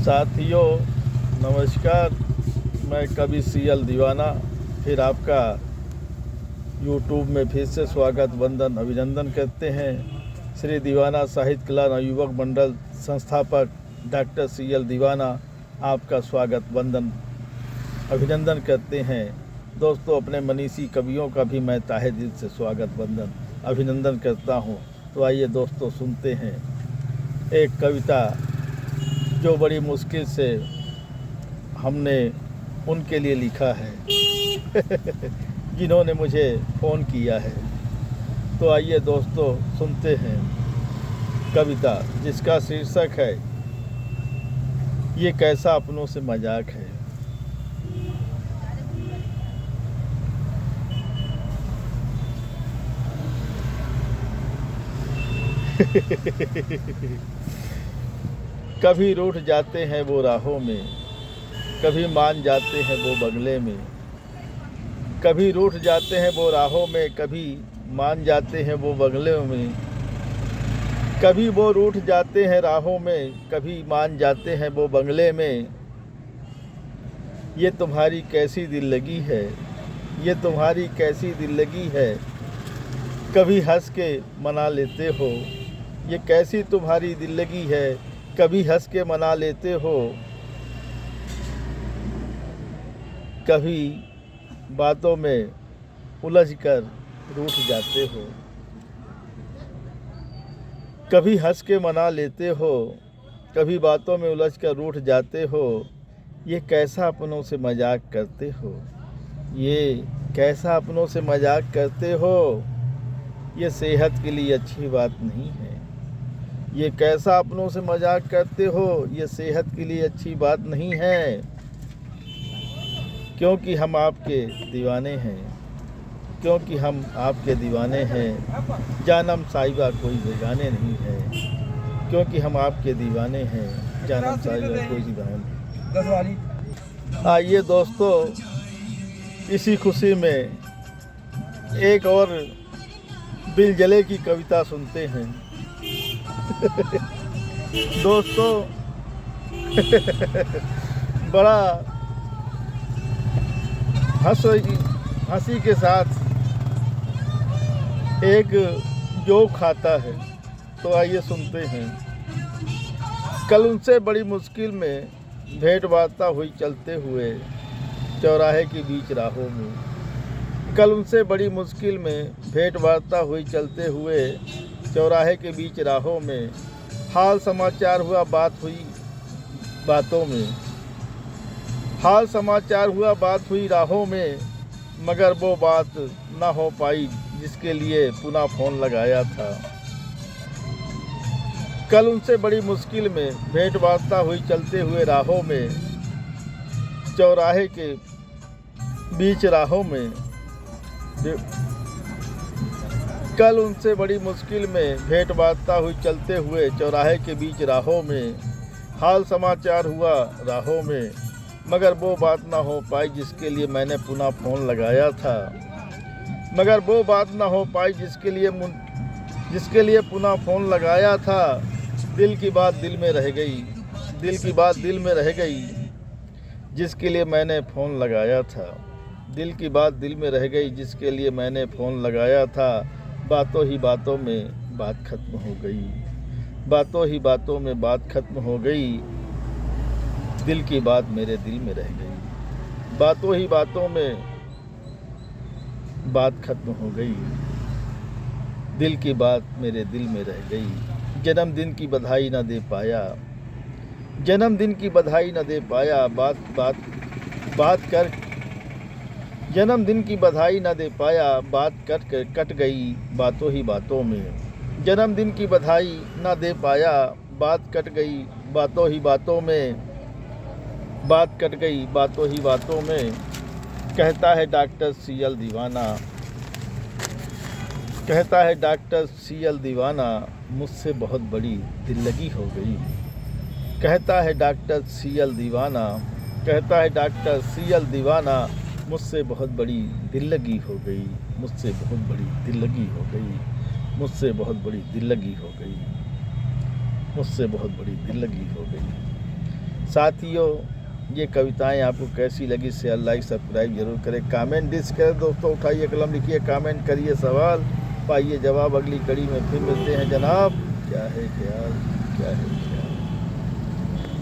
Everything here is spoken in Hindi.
साथियों नमस्कार। मैं कवि सीएल दीवाना फिर आपका यूट्यूब में फिर से स्वागत वंदन अभिनंदन करते हैं। श्री दीवाना साहित्य कला नवयुवक मंडल संस्थापक डॉक्टर सीएल दीवाना आपका स्वागत वंदन अभिनंदन करते हैं। दोस्तों, अपने मनीषी कवियों का भी मैं ताहे दिल से स्वागत वंदन अभिनंदन करता हूं। तो आइए दोस्तों, सुनते हैं एक कविता जो बड़ी मुश्किल से हमने उनके लिए लिखा है जिन्होंने मुझे फ़ोन किया है। तो आइए दोस्तों, सुनते हैं कविता जिसका शीर्षक है ये कैसा अपनों से मजाक है। कभी रूठ जाते हैं वो राहों में, कभी मान जाते हैं वो बंगले में। कभी रूठ जाते हैं वो राहों में, कभी मान जाते हैं वो बंगले में। कभी वो रूठ जाते हैं राहों में, कभी मान जाते हैं वो बंगले में। ये तुम्हारी कैसी दिल लगी है, ये तुम्हारी कैसी दिल लगी है, कभी हंस के मना लेते हो। ये कैसी तुम्हारी दिल लगी है, कभी हंस के मना लेते हो। कभी बातों में उलझ कर रूठ जाते हो, कभी हंस के मना लेते हो। कभी बातों में उलझ कर रूठ जाते हो। ये कैसा अपनों से मजाक करते हो, ये कैसा अपनों से मजाक करते हो। ये सेहत के लिए अच्छी बात नहीं है। ये कैसा अपनों से मजाक करते हो, ये सेहत के लिए अच्छी बात नहीं है। क्योंकि हम आपके दीवाने हैं, क्योंकि हम आपके दीवाने हैं। जानम साहिबा कोई बेगाने नहीं है, क्योंकि हम आपके दीवाने हैं। जानम साहिबा कोई दीवाने नहीं। आइए दोस्तों, इसी खुशी में एक और दिल जले की कविता सुनते हैं। दोस्तों बड़ा हंसी के साथ एक जोक खाता है। तो आइए सुनते हैं। कल उनसे बड़ी मुश्किल में भेंट वार्ता हुई चलते हुए चौराहे के बीच राहों में। कल उनसे बड़ी मुश्किल में भेंट वार्ता हुई चलते हुए चौराहे के बीच राहों में। हाल समाचार हुआ, बात हुई बातों में। हाल समाचार हुआ, बात हुई राहों में, मगर वो बात ना हो पाई जिसके लिए पुनः फ़ोन लगाया था। कल उनसे बड़ी मुश्किल में भेंट वार्ता हुई चलते हुए राहों में, चौराहे के बीच राहों में। कल उनसे बड़ी मुश्किल में भेंट वार्ता हुई चलते हुए चौराहे के बीच राहों में। हाल समाचार हुआ राहों में, मगर वो बात ना हो पाई जिसके लिए मैंने पुनः फ़ोन लगाया था। मगर वो बात ना हो पाई जिसके लिए पुनः फ़ोन लगाया था। दिल की बात दिल में रह गई, दिल की बात दिल में रह गई जिसके लिए मैंने फ़ोन लगाया था। दिल की बात दिल में रह गई जिसके लिए मैंने फ़ोन लगाया था। बातों ही बातों में बात ख़त्म हो गई, बातों ही बातों में बात ख़त्म हो गई। दिल की बात मेरे दिल में रह गई, बातों ही बातों में बात ख़त्म हो गई। दिल की बात मेरे दिल में रह गई। जन्मदिन की बधाई न दे पाया, जन्मदिन की बधाई न दे पाया। बात कर जन्मदिन की बधाई न दे पाया। बात कट गई बातों ही बातों में। जन्मदिन की बधाई न दे पाया। बात कट गई बातों ही बातों में। बात कट गई बातों ही बातों में। कहता है डॉक्टर सीएल दीवाना, कहता है डॉक्टर सीएल दीवाना, मुझसे बहुत बड़ी दिल लगी हो गई। कहता है डॉक्टर सीएल दीवाना, कहता है डॉक्टर सीएल दीवाना, मुझसे बहुत बड़ी दिल लगी हो गई। मुझसे बहुत बड़ी दिल लगी हो गई। मुझसे बहुत बड़ी दिल लगी हो गई। मुझसे बहुत बड़ी दिल लगी हो गई। साथियों, ये कविताएं आपको कैसी लगी, शेयर लाइक सब्सक्राइब जरूर करें, कमेंट डिस्क करें दोस्तों, उठाइए कलम, लिखिए कमेंट, करिए सवाल, पाइए जवाब। अगली कड़ी में फिर मिलते हैं जनाब। क्या है ख्याल, क्या है ख्याल।